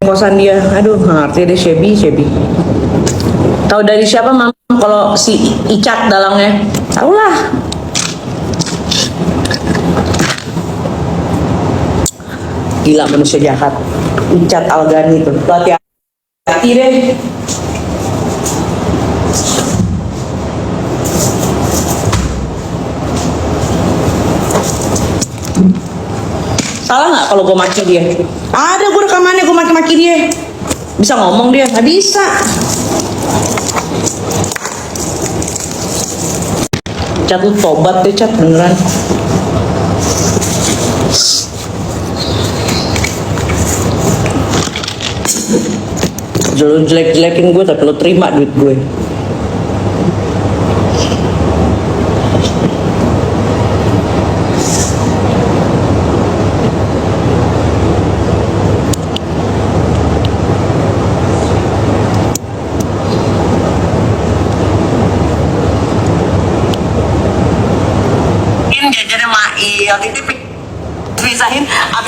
kosan dia. Aduh, nggak ngerti deh, Shabby. Tahu dari siapa, Mam? Kalau si Icat dalangnya? Tahu lah. Gila manusia jahat. Icat Algani itu. Hati-hati deh. Salah nggak kalau gue maki dia? Ada gue rekamannya, gue maki-maki dia. Bisa ngomong dia? Nggak bisa. Cat, lu tobat deh, Cat, beneran. Lu jelek-jelekin gue, tapi lu terima duit gue. Jajannya Mail, titip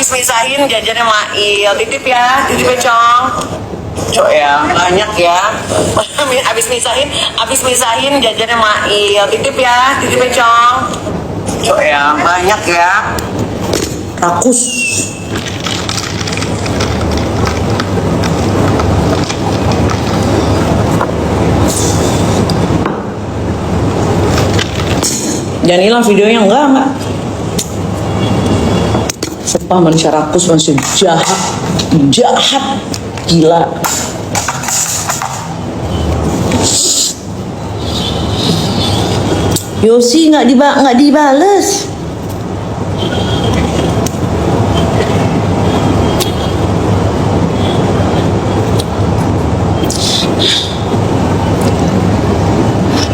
misahin jajannya Mail, titip ya, titip Cong. Cok ya, banyak ya. Abis misahin jajannya Mail, titip ya, titip Cong. Cok ya, banyak ya. Rakus. Jangan hilang videonya, enggak. Sumpah manusia rakus, manusia jahat, gila. Yosi nggak dibales.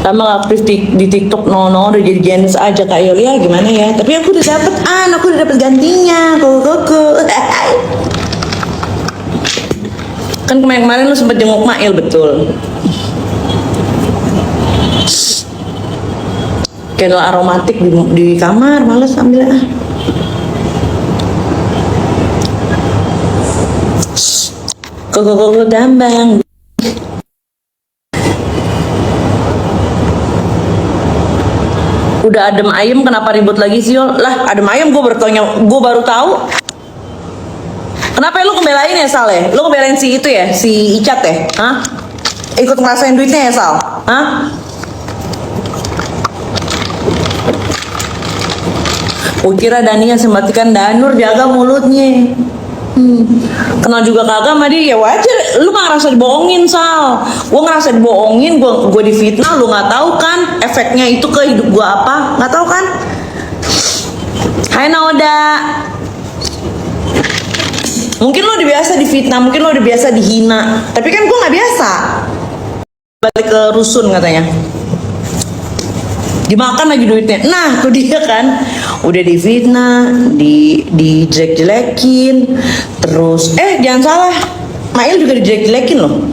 Lama aktif di TikTok, udah jadi Janus aja Kak Yoli, ya gimana ya, tapi aku udah dapet gantinya, koko. Kan kemarin lu sempet jenguk Mail, betul. Candle aromatik di kamar, males ambil ah. Koko gambang. Udah adem ayem, kenapa ribut lagi sih? Lah, adem ayem gue baru tahu. Kenapa lu ngebelain ya, Sal ya? Lu ngebelain si itu ya, si Icat ya? Hah? Ikut ngerasain duitnya ya, Sal? Hah? Gue kira Dania sembatikan Danur, jaga mulutnya. Kenal juga kagak sama dia, ya wajar. Lu gak ngerasa dibohongin, Sal. Gue ngerasa dibohongin, gue difitnah, lu gak tahu kan efeknya itu ke hidup gue apa? Gak tahu kan? Hai Naoda. Mungkin lo udah biasa difitnah, mungkin lo udah biasa dihina, tapi kan gue gak biasa. Balik ke rusun katanya, dimakan lagi duitnya. Nah, tuh dia kan, udah difitnah, dijelek-jelekin, terus jangan salah, Mail juga dijelek-jelekin loh.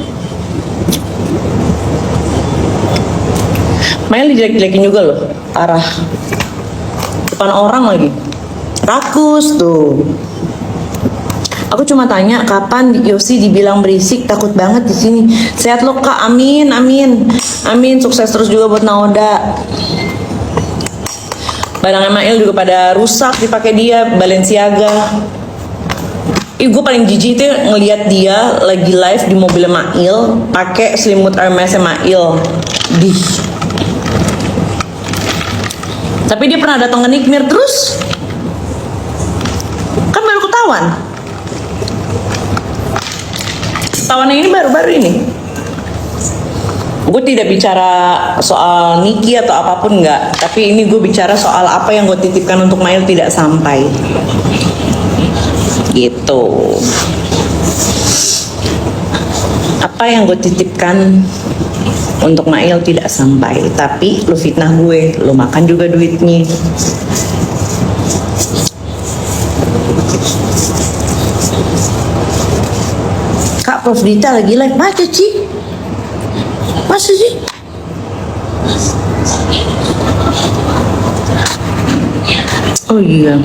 Mail dijelek-jelekin juga loh, arah depan orang lagi. Rakus tuh. Aku cuma tanya kapan Yosi dibilang berisik, takut banget di sini. Sehat lo Kak, amin. Sukses terus juga buat Naoda. Barang Mail juga pada rusak dipakai dia, Balenciaga. Gue paling jijik tuh ngelihat dia lagi live di mobil Mail pakai selimut Hermes Mail. Tapi dia pernah datang ke Nikmir terus. Kan baru ketahuan. Tawannya ini baru-baru ini. Gue tidak bicara soal Niki atau apapun, enggak. Tapi ini gue bicara soal apa yang gue titipkan untuk Mail tidak sampai. Gitu. Apa yang gue titipkan untuk Mail tidak sampai. Tapi lu fitnah gue, lu makan juga duitnya. Kak, Prof Dita lagi live. Masa sih? Oh iya.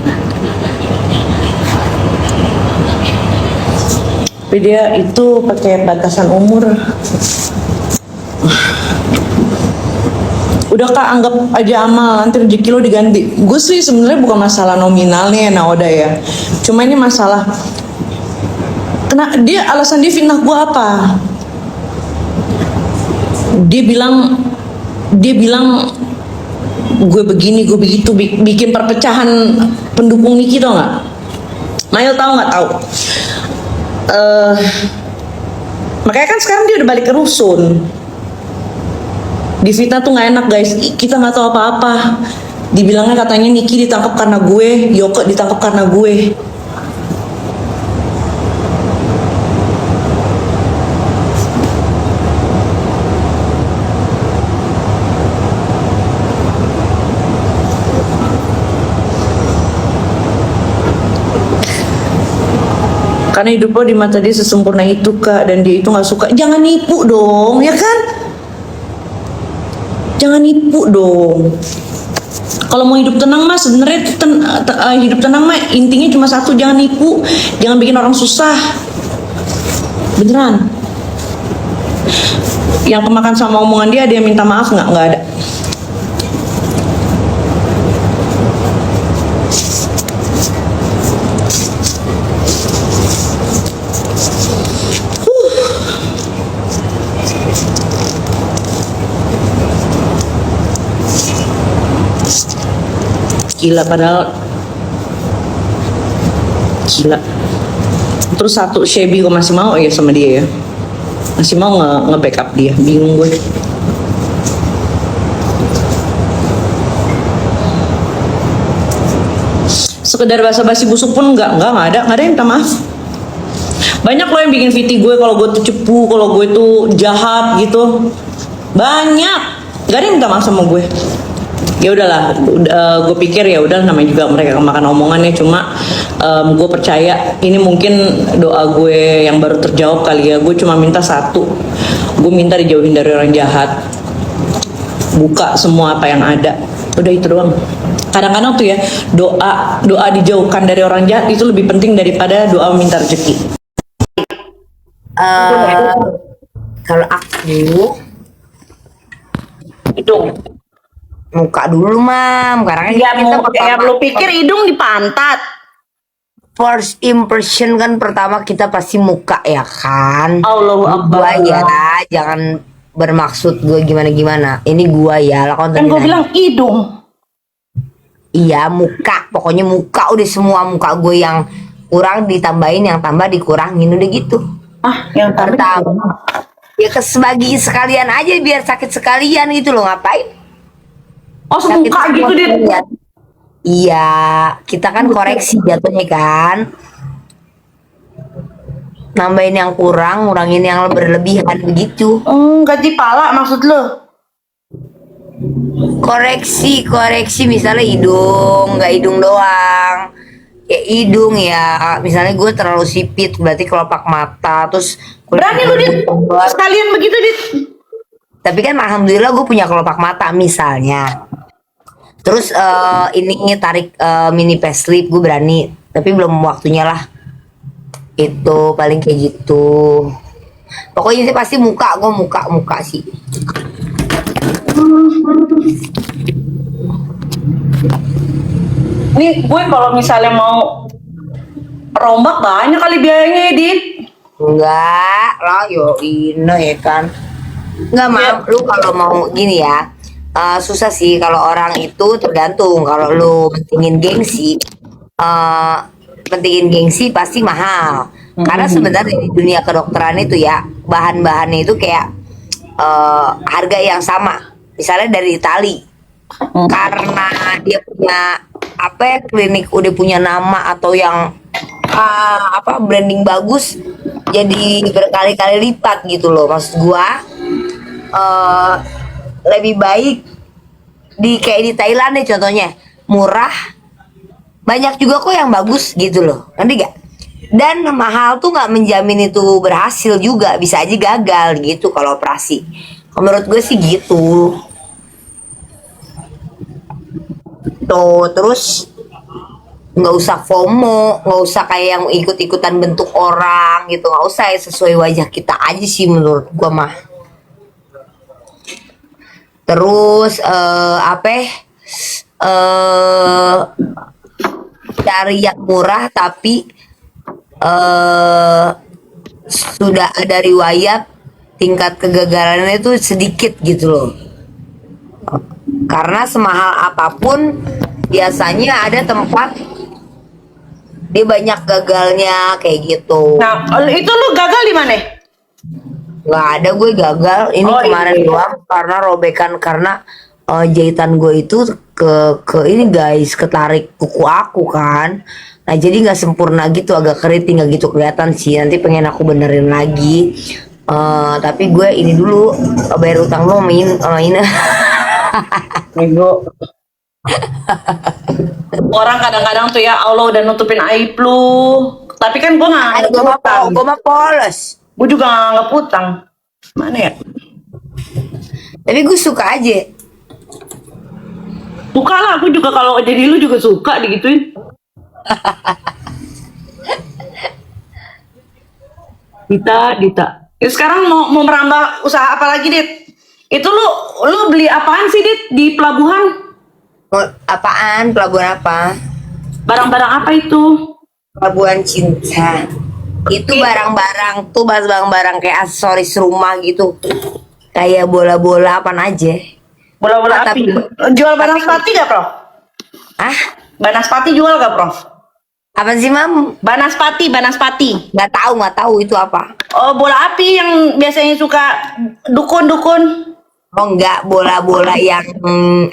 Tapi dia itu pakai batasan umur. Udah Kak, anggap aja amal, nanti rezeki lo diganti. Gue sih sebenarnya bukan masalah nominalnya ya Naoda ya. Cuma ini masalah kena dia, alasan dia fitnah gue apa? Dia bilang gue begini, gue begitu, bikin perpecahan pendukung Niki, tau nggak? Mail tahu nggak tahu? Makanya kan sekarang dia udah balik ke rusun. Di fitnah tuh nggak enak guys, kita nggak tahu apa-apa. Dibilangnya katanya Niki ditangkap karena gue, Yoko ditangkap karena gue. Karena hidup lo di mata dia sesempurna itu Kak, dan dia itu nggak suka. Jangan nipu dong, ya kan? Jangan nipu dong. Kalau mau hidup tenang mah sebenarnya hidup tenang mah intinya cuma satu, jangan nipu, jangan bikin orang susah. Beneran. Yang kemakan sama omongan dia, ada yang minta maaf nggak? Nggak ada. Gila, padahal gila. Terus satu Shelby kok masih mau ya sama dia ya, masih mau nge-backup dia, bingung gue. Sekedar basa-basi busuk pun nggak ada yang minta maaf. Banyak loh yang bikin VT gue kalau gue tuh cepu, kalau gue tuh jahat gitu, banyak, nggak ada yang minta maaf sama gue. Ya udahlah, gue pikir ya udah, namanya juga mereka kemakan omongannya. Cuma gue percaya ini mungkin doa gue yang baru terjawab kali ya. Gue cuma minta satu, gue minta dijauhin dari orang jahat, buka semua apa yang ada, udah itu doang. Kadang-kadang tuh ya, doa dijauhkan dari orang jahat itu lebih penting daripada doa minta rezeki. Kalau aku Itu muka dulu mam, karena ya, kita kayak lo pikir hidung di pantat. first impression kan pertama kita pasti muka ya kan. Allahu Gua Akbar. ya jangan bermaksud gue gimana. Ini gua ya lah Kan gue bilang hidung. iya muka, pokoknya muka udah semua muka gue yang kurang ditambahin, yang tambah dikurangin udah gitu. Yang Pertama ya sebagi sekalian aja biar sakit sekalian gitu loh, ngapain? Oh, semuka gitu dia. Iya, kita kan koreksi jatuhnya kan. Nambahin yang kurang, ngurangin yang berlebihan begitu. Gaji pala maksud lo? Koreksi misalnya hidung, nggak hidung doang. Ya hidung ya, misalnya gue terlalu sipit, berarti kelopak mata, terus Berani lu Dit, sekalian begitu Dit. tapi kan alhamdulillah gue punya kelopak mata misalnya. Terus ini tarik mini facelift gue berani, tapi belum waktunya lah. Itu paling kayak gitu. Pokoknya sih pasti muka, gue muka sih. Nih gue kalau misalnya mau rombak banyak kali biayanya Dit. Enggak lah, yo ini ya kan. Enggak mam, lu kalau mau gini ya, susah sih kalau orang itu tergantung. Kalau lu pentingin gengsi pasti mahal. Karena sebenarnya di dunia kedokteran itu ya bahan-bahannya itu kayak harga yang sama. Misalnya dari Itali, karena dia punya apa ya, klinik udah punya nama atau yang branding bagus, jadi berkali-kali lipat gitu loh. Maksud gua lebih baik kayak di Thailand deh contohnya, murah, banyak juga kok yang bagus gitu loh, nanti gak? Dan mahal tuh nggak menjamin itu berhasil juga, bisa aja gagal gitu kalau operasi. Menurut gue sih gitu. Tuh terus nggak usah FOMO, nggak usah kayak yang ikut-ikutan bentuk orang gitu, nggak usah ya, sesuai wajah kita aja sih menurut gua mah. Terus apa ya? eh Cari yang murah tapi eh sudah ada riwayat tingkat kegagalannya itu sedikit gitu loh. Karena semahal apapun biasanya ada tempat dia banyak gagalnya kayak gitu. Nah, itu lu gagal di mana? Nggak ada gue gagal ini Oh, kemarin iya. doang karena robekan karena jahitan gue itu ke ini guys, ketarik kuku aku kan. Nah jadi nggak sempurna gitu, agak keriting, nggak gitu kelihatan sih, nanti pengen aku benerin lagi. Tapi gue ini dulu bayar utang lo main. Nego. Orang kadang-kadang tuh ya Allah udah nutupin aib lu. Tapi kan gue nggak Gue mah polos. Gue juga nggak nganggep utang. Mana ya? Tapi gue suka aja. Suka lah, aku juga kalau jadi lu juga suka digituin. Dita. Ya, sekarang mau merambah usaha apa lagi, Dit? Itu lu beli apaan sih, Dit, di pelabuhan? Apaan? Pelabuhan apa? Barang-barang apa itu? Pelabuhan cinta. Itu barang-barang tuh, barang-barang kayak aksesoris rumah gitu. Kayak bola-bola apaan aja. Bola-bola Ah, api. tapi- Jual Banaspati gak, Prof? Ah, Banaspati jual gak, Prof? apa sih mam? Banaspati. Nggak tahu itu apa. Oh, bola api yang biasanya suka dukun-dukun. Oh enggak, bola-bola yang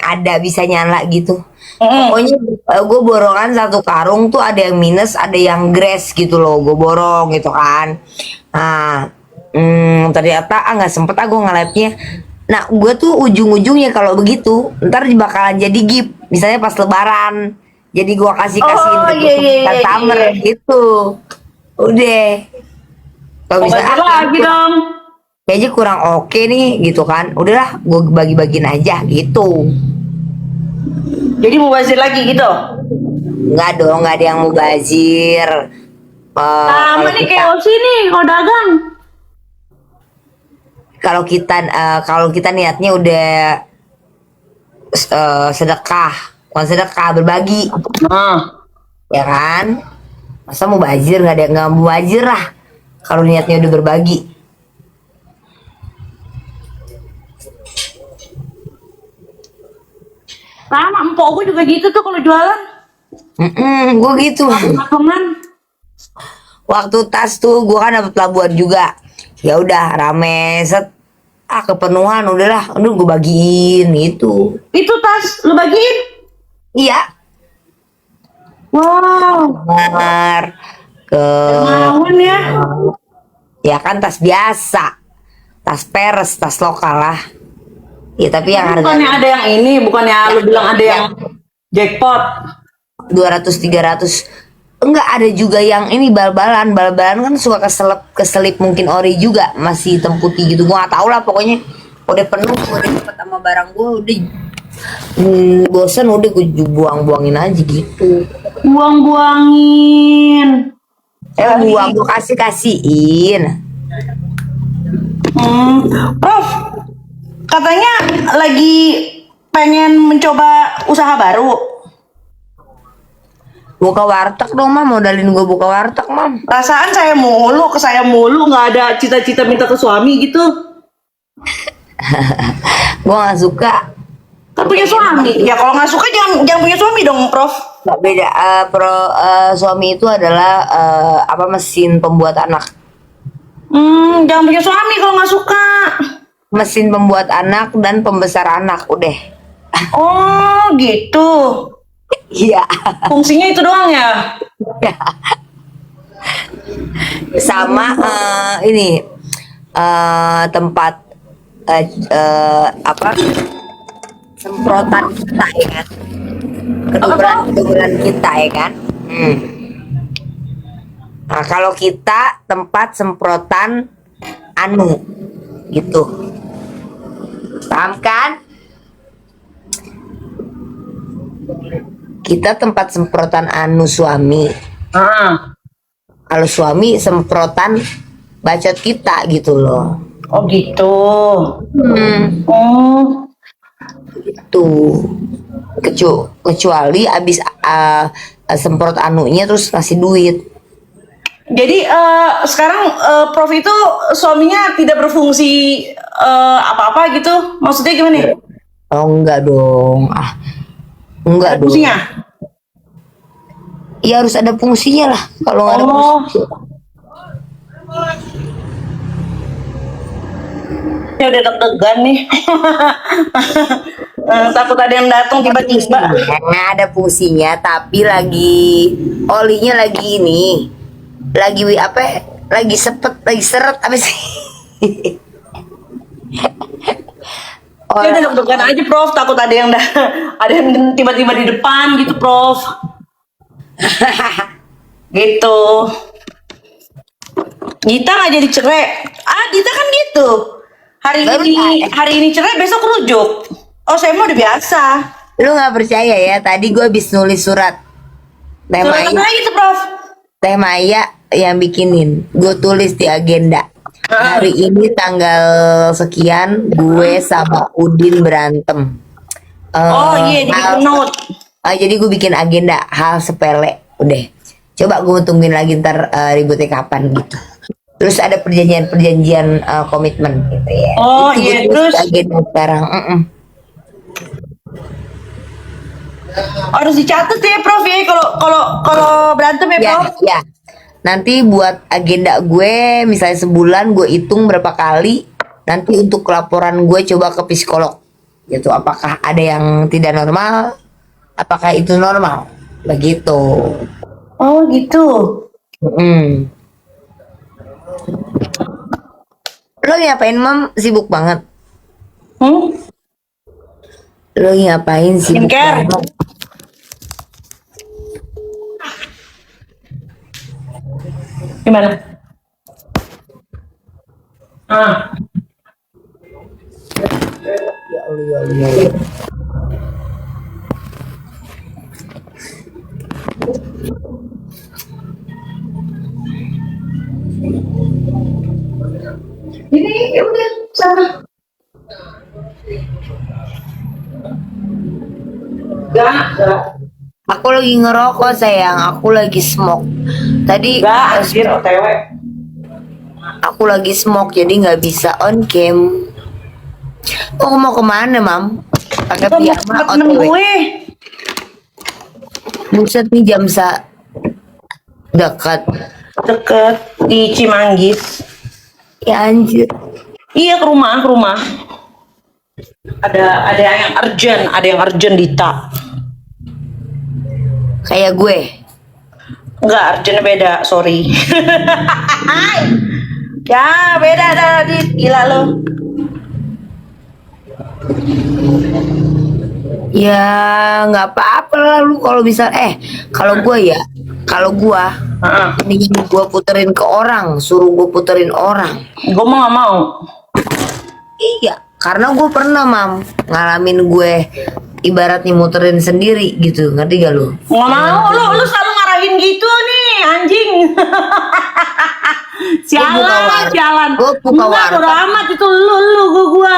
ada bisa nyala gitu. Mm-mm. Pokoknya gue borongan satu karung tuh ada yang minus, ada yang grass gitu loh. Gue borong gitu kan. Nah, ternyata nggak sempet gue nge-live-nya. Nah, gue tuh ujung-ujungnya kalau begitu, ntar bakalan jadi gift. Misalnya pas lebaran. Jadi gue kasih-kasihin Oh, ke iya, customer iya. gitu. Udah. Kalau Oh, misalnya lagi dong. kayaknya kurang oke nih gitu kan, udahlah gue bagi-bagiin aja gitu. Jadi mau bazir lagi gitu. Nggak dong, nggak ada yang mau bazir. Sama Kalau nih kita kayak Osi nih, kalau dagang. kalau kita niatnya udah sedekah, bukan sedekah, berbagi Nah, ya kan. Masa mau bazir? Nggak ada yang nggak mau bazir lah kalau niatnya udah berbagi. sama empok gue juga gitu tuh kalau jualan. Gue gitu. Patungan. Waktu tas tuh gue kan dapet pelabuhan juga, ya udah rame set, kepenuhan udahlah, udah gue bagiin itu. Itu tas lu bagiin. Iya, Wow, benar. dermawan ya. Ya kan tas biasa, tas peres, tas lokal lah. Ya tapi yang Bukannya harga ada yang ini, bukannya lu bilang ada yang jackpot. 200 300. Enggak, ada juga yang ini bal-balan kan suka keselip mungkin ori juga, masih hitam putih gitu, gua nggak tahu lah, pokoknya udah penuh, udah dapet sama barang gua udah bosan, udah gue buang-buangin aja gitu. Buang-buangin. Buang, gue kasihin. Prof, katanya lagi pengen mencoba usaha baru. Buka warteg dong mam, modalin gue buka warteg mam. Perasaan ke saya mulu, nggak ada cita-cita minta ke suami gitu. Gue nggak suka. Kan punya suami. Ya kalau nggak suka jangan punya suami dong, Prof. Nggak beda. Suami itu adalah mesin pembuat anak. Jangan punya suami kalau nggak suka. Mesin pembuat anak dan pembesar anak, udah. Oh, gitu. Iya. Fungsinya itu doang ya? Sama ini tempat semprotan kita ya kan, keduburan kita ya kan. Nah kalau kita tempat semprotan anu gitu, paham kan? kita tempat semprotan anu suami. Ah. Kalau suami semprotan bacot kita gitu loh. Oh gitu. Oh. Tuh. Kecuali abis semprot anunya terus kasih duit. Jadi sekarang Prof itu suaminya tidak berfungsi apa-apa gitu? Maksudnya gimana? Oh enggak dong. Enggak Ada dong. fungsinya? Ya harus ada fungsinya lah. Kalau nggak ada fungsi. Ya udah deg-degan nih. Takut ada yang datang tiba-tiba. Nah, ada fungsinya tapi lagi olinya lagi ini. Lagi apa? Lagi lagi seret apa sih? Ya udah deg-degan aja Prof. Takut ada yang ada yang tiba-tiba di depan gitu Prof. Gitu. Dita nggak jadi cerai. Dita kan gitu. Hari ini cerai, besok rujuk. Oh, saya mau udah biasa. Lu nggak percaya ya? Tadi gue habis nulis surat. Surat apa lagi tuh, Prof? Teh Maya yang bikinin. Gue tulis di agenda. Hari ini tanggal sekian gue sama Udin berantem. Oh iya, di note. Jadi gue bikin agenda hal sepele. Udah. Coba gue tungguin lagi ntar ributnya kapan gitu. Terus ada perjanjian komitmen gitu ya. Oh itu iya, terus agenda sekarang. harus dicatat ya Prof ya kalau berantem ya Prof. Ya. Nanti buat agenda gue misalnya sebulan gue hitung berapa kali. Nanti untuk laporan gue coba ke psikolog. Gitu, apakah ada yang tidak normal? Apakah itu normal? Begitu. Oh gitu. Lo ngapain Mam? Sibuk banget. Lo ngapain sibuk Skincare. banget? Gimana? Ya Allah. Ini ya udah sana. Enggak. Aku lagi ngerokok sayang. Aku lagi smoke. Tadi Anjir OTW. aku lagi smoke jadi nggak bisa on cam. Oh mau kemana Mam? Pakai piyama Temen OTW. gue. Buset nih jam dekat. Deket di Cimanggis. Ya anjir. Iya ke rumah. Ada yang urgent Dita. Kayak gue. Enggak, urgentnya beda, sorry. Ya beda dah Dit, gila lo. Ya nggak apa-apa lah lu kalau bisa kalau gue ya ini gue puterin ke orang, suruh gue puterin orang. Gue mau nggak mau. Iya, karena gue pernah Mam ngalamin gue ibaratnya muterin sendiri gitu, ngerti gak lu? Nggak mau, lu selalu ngarahin gitu nih, anjing. Sialan. Gue buka Enggak, bodo warteg. amat itu lu gua.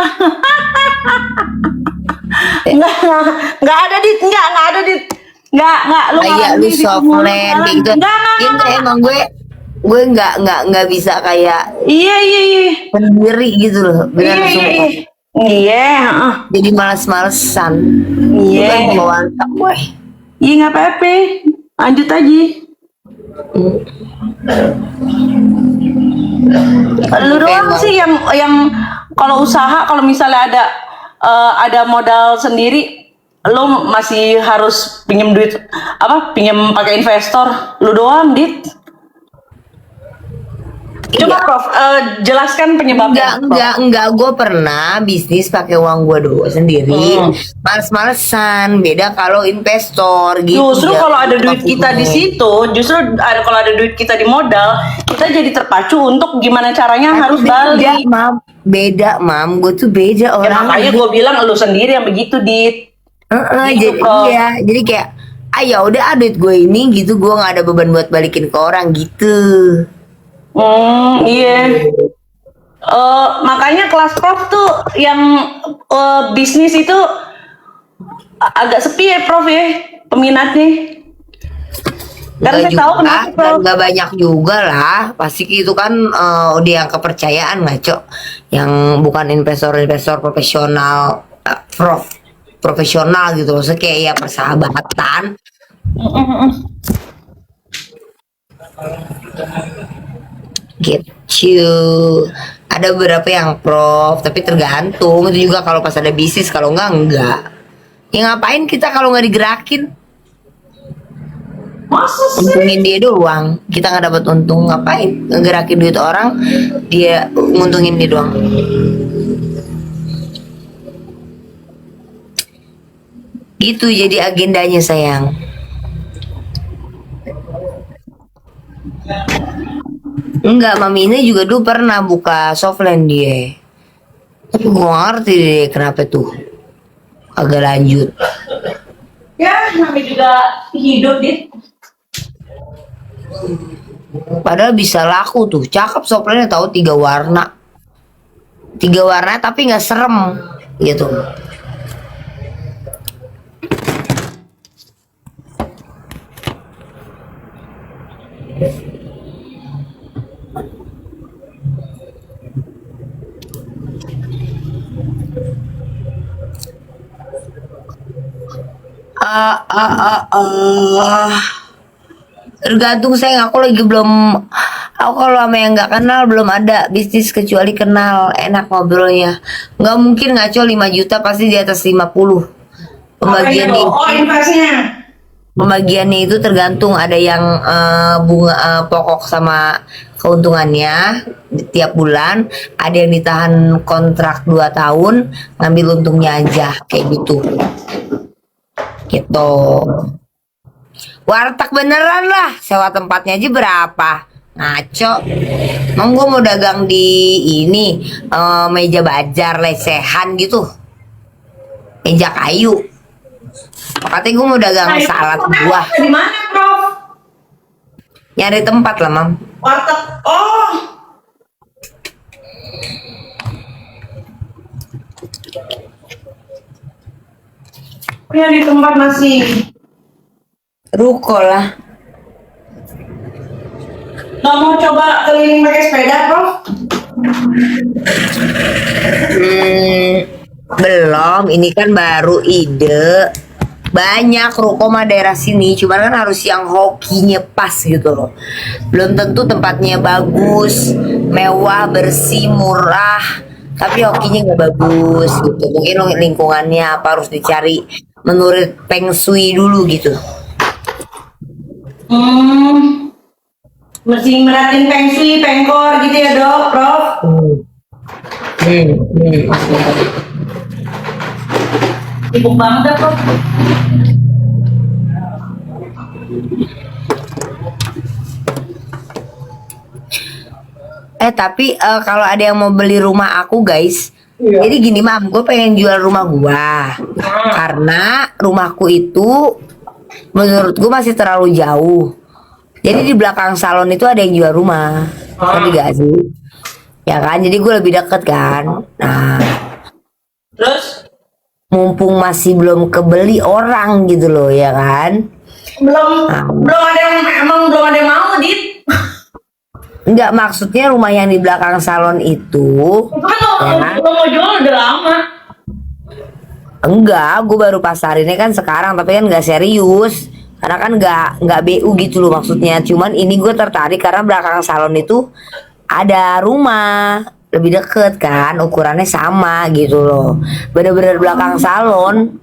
Enggak ada Dit, enggak ada Dit. Enggak, lu Kayak lu softland kayak gitu. Enggak. Emang gue nggak bisa kayak Iya. sendiri gitu loh, benar sumpah. Iya, Jadi malas-malesan. Iya. Gue mantap gue. Iya nggak apa-apa, lanjut aja. Lu doang sih yang kalau usaha, kalau misalnya ada modal sendiri, lu masih harus pinjem duit pinjem pakai investor. Lu doang Dit. Coba Iya. Prof, jelaskan penyebabnya. Enggak, gue pernah bisnis pakai uang gue dulu sendiri. Males-malesan, beda kalau investor gitu. Justru ya. kalau ada duit kita di situ, kalau ada duit kita di modal, kita jadi terpacu untuk gimana caranya harus balik. Beda mam, gue tuh beda Ya, orang. makanya gue bilang lu sendiri yang begitu Dit. Gitu, jadi Prof. iya, jadi kayak ah ya udah duit gue ini gitu, gue nggak ada beban buat balikin ke orang gitu. Iya. Makanya kelas prof tuh yang bisnis itu agak sepi ya prof ya peminatnya. Karena Nggak saya tahu juga, kenapa dan prof. nggak banyak juga lah. Pasti itu kan udah yang kepercayaan ngaco, yang bukan investor-investor profesional, profesional gitu. Maksudnya kayak ya persahabatan gitu. Ada beberapa yang prof, tapi tergantung itu juga kalau pas ada bisnis, kalau enggak. Ya ngapain kita kalau nggak digerakin? Masa sih? Untungin dia doang, kita nggak dapat untung, ngapain ngegerakin duit orang, dia nguntungin dia doang. Itu jadi agendanya sayang. Enggak, Mami ini juga dulu pernah buka softline dia, tapi gua nggak ngerti deh kenapa tuh agak lanjut. Ya, namanya juga hidup dit. Padahal bisa laku tuh, cakep softline, tahu 3 warna, 3 warna tapi nggak serem gitu. Ah, ah, ah, ah. Tergantung sayang, aku lagi belum, aku kalau sama yang nggak kenal belum ada bisnis, kecuali kenal enak ngobrolnya. Nggak mungkin ngaco 5 juta, pasti di atas 50. Pembagiannya investasinya. pembagiannya itu tergantung, ada yang bunga pokok sama keuntungannya tiap bulan, ada yang ditahan kontrak 2 tahun ngambil untungnya aja kayak gitu. Gitu. Warteg beneran lah, sewa tempatnya aja berapa? Ngaco. Emang gue mau dagang di ini meja bajar lesehan gitu, meja kayu. Katanya gue mau dagang salad buah. Di mana prof? Nyari tempat lah, Mam. Warteg. Oh. Ya di tempat masih. Ruko lah. Nggak mau coba keliling pakai sepeda prof? Belum, ini kan baru ide. Banyak ruko mah daerah sini, cuman kan harus yang hokinya pas gitu loh. Belum tentu tempatnya bagus, mewah, bersih, murah, tapi hokinya nggak bagus gitu. Mungkin lingkungannya apa harus dicari menurut Feng Shui dulu gitu. Mesti meratin feng shui, pengkor gitu ya dok, prof. Sibuk banget dah prof. Tapi kalau ada yang mau beli rumah aku guys, jadi gini Mam, gue pengen jual rumah gua karena rumahku itu menurut gue masih terlalu jauh. Jadi di belakang salon itu ada yang jual rumah, ngerti gak sih? Ya kan, jadi gue lebih deket kan. Nah, Terus mumpung masih belum kebeli orang gitu loh, ya kan? belum ada yang emang belum ada yang mau dit. Enggak, maksudnya rumah yang di belakang salon itu, Kan lo mau jual udah lama. enggak, gue baru pasarinnya kan sekarang, tapi kan nggak serius, karena kan nggak BU gitu loh maksudnya. Cuman ini gue tertarik karena belakang salon itu ada rumah lebih deket kan, ukurannya sama gitu loh, bener-bener belakang salon,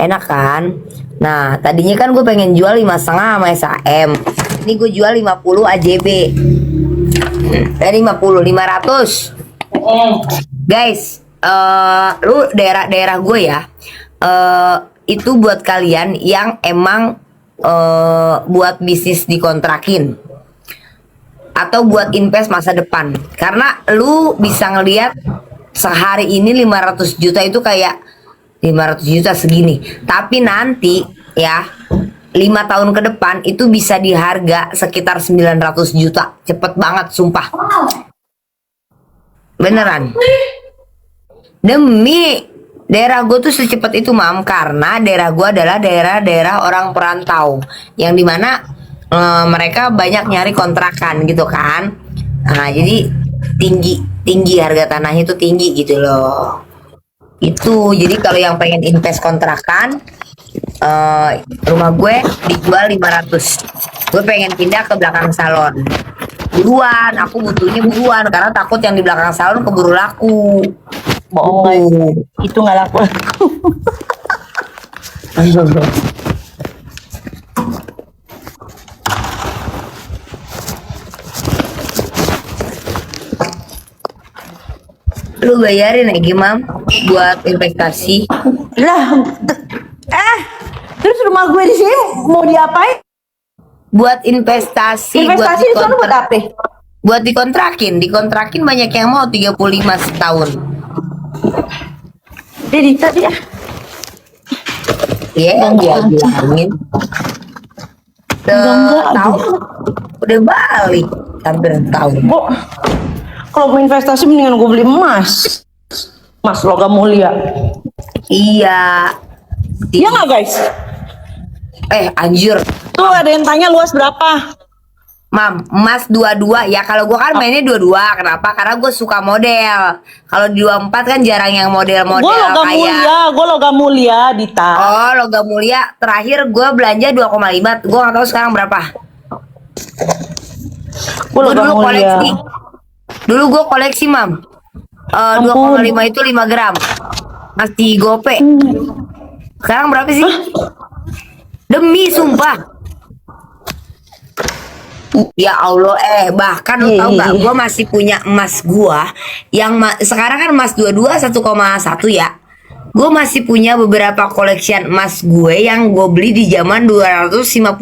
enak kan. Nah tadinya kan gue pengen jual 5,5 sama SAM, ini gue jual 50 AJB. 500 guys. Lu daerah gue ya, itu buat kalian yang emang buat bisnis dikontrakin atau buat invest masa depan, karena lu bisa ngelihat sehari ini 500 juta itu kayak 500 juta segini, tapi nanti ya 5 tahun ke depan itu bisa di harga sekitar 900 juta. Cepet banget, sumpah. Beneran. Demi daerah gue tuh secepat itu, Mam, karena daerah gue adalah daerah-daerah orang perantau yang dimana mereka banyak nyari kontrakan gitu kan. Nah, jadi tinggi harga tanahnya itu tinggi gitu loh. Itu jadi kalau yang pengen invest kontrakan, rumah gue dijual 500. Gue pengen pindah ke belakang salon. Buruan, aku butuhnya buruan karena takut yang di belakang salon keburu laku. Bohong guys. Itu nggak laku. Lu bayarin ya Mam buat investasi. Lah, terus rumah gue di sini mau diapain? Buat investasi, Investasi di sana buat apa? buat dikontrakin banyak yang mau 35 setahun. Jadi tadi ya. Iya, dia bilangin. Enggak aja. Tahun udah balik hampir tahun. Kok kalau mau investasi mendingan gue beli emas. Emas logam mulia. Iya. Iya nggak guys? Anjir. Tuh ada yang tanya luas berapa? Mam, emas 22 ya. Kalau gua kan mainnya 22. Kenapa? Karena gue suka model. Kalau di 24 kan jarang yang model-model Gue logam kayak mulia, gue logam mulia, Dita. Oh, logam mulia. Terakhir gue belanja 2,5. Gue nggak tahu sekarang berapa. Gue Gue logam dulu mulia. koleksi. Dulu gue koleksi, Mam. 2,5 itu 5 gram. Masih gope. Sekarang berapa sih? Demi sumpah. Ya Allah, bahkan lo tau gak, gue masih punya emas gua yang sekarang kan emas 22 1,1 ya. Gue masih punya beberapa koleksian emas gue yang gue beli di zaman 250.000.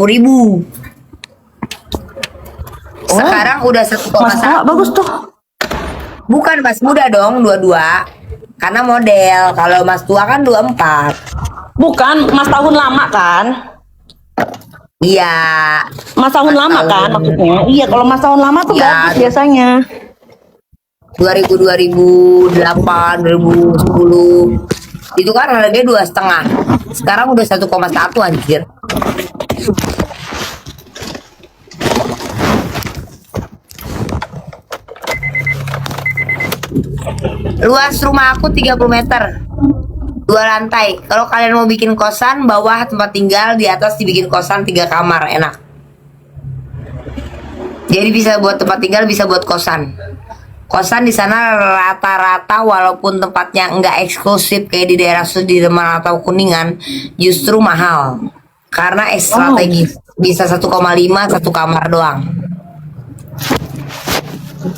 Sekarang udah 1,1. Mas tua bagus tuh. Bukan emas muda dong, 22. Karena model. Kalau emas tua kan 24. Bukan, mas tahun lama kan? Iya. Mas tahun lama kan maksudnya? Iya, kalau mas tahun lama tuh Iya. bagus biasanya. 2000, 2008, 2010 itu kan harganya 2,5. Sekarang udah 1,1 anjir. Luas rumah aku 30 meter, 2 lantai. Kalau kalian mau bikin kosan, bawah tempat tinggal, di atas dibikin kosan 3 kamar, enak. Jadi bisa buat tempat tinggal, bisa buat kosan. Kosan di sana rata-rata walaupun tempatnya enggak eksklusif kayak di daerah Sudirman atau Kuningan, justru mahal. Karena strategis. Bisa 1,5 satu kamar doang.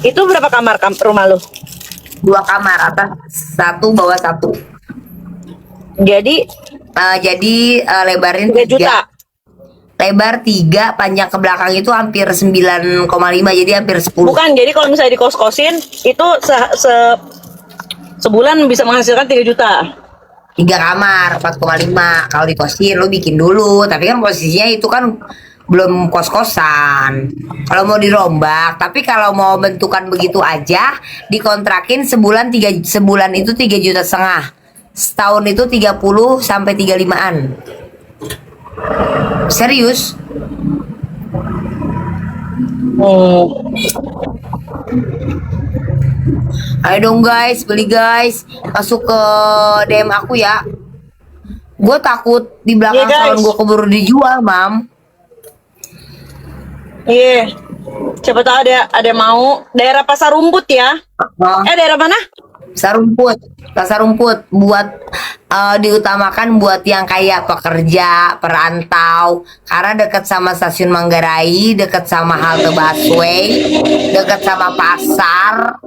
Itu berapa kamar rumah lu? 2 kamar, atas 1, bawah 1. Jadi Lebarnya 3 juta. Lebar 3, panjang ke belakang itu hampir 9,5, jadi hampir 10. Bukan, jadi kalau misalnya dikos-kosin itu sebulan bisa menghasilkan 3 juta. 3 kamar 4,5. Kalau dikosin lo bikin dulu, tapi kan posisinya itu kan belum kos-kosan. Kalau mau dirombak, tapi kalau mau bentukan begitu aja dikontrakin sebulan itu 3,5 juta. Setahun itu 30 sampai 35-an. Serius? Ayo dong guys, beli guys. Masuk ke DM aku ya. Gue takut di belakang salon gue keburu dijual, Mam. Iya. Siapa tahu ada yang mau. Daerah Pasar Rumput ya. Daerah mana? Pasar Rumput buat diutamakan buat yang kayak pekerja, perantau, karena dekat sama stasiun Manggarai, dekat sama halte busway, dekat sama pasar.